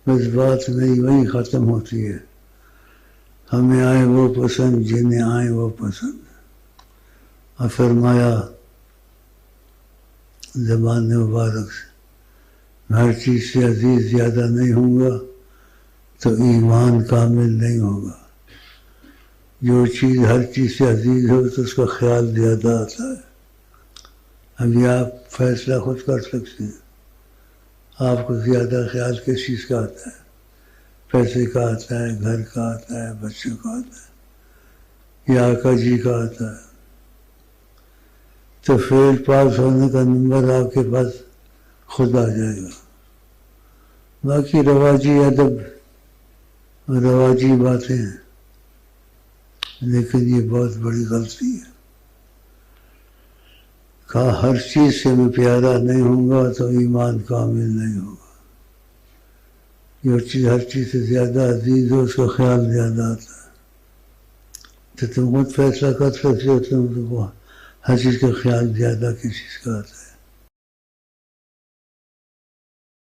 بس بات نہیں وہی ختم ہوتی ہے. ہمیں آئے وہ پسند جنہیں آئے وہ پسند. اور فرمایا زبان مبارک سے میں ہر چیز سے عزیز زیادہ نہیں ہوں گا تو ایمان کامل نہیں ہوگا. جو چیز ہر چیز سے عزیز ہو تو اس کا خیال زیادہ آتا ہے. ابھی آپ فیصلہ خود کر سکتے ہیں. آپ کو زیادہ خیال کس چیز کا آتا ہے؟ پیسے کا آتا ہے، گھر کا آتا ہے، بچوں کا آتا ہے، یا آقا جی کا آتا ہے؟ تو فیل پاس ہونے کا نمبر آپ کے پاس خود آ جائے گا. باقی رواجی ادب رواجی باتیں ہیں، لیکن یہ بہت بڑی غلطی ہے. کہا ہر چیز سے میں پیارا نہیں ہوں گا تو ایمان کامل نہیں ہوگا. جو چیز ہر چیز سے زیادہ عزیز ہو اس کا خیال زیادہ آتا ہے. تو تم خود فیصلہ کر سکتے ہو تم کو ہر چیز کا خیال زیادہ کس چیز کا آتا ہے.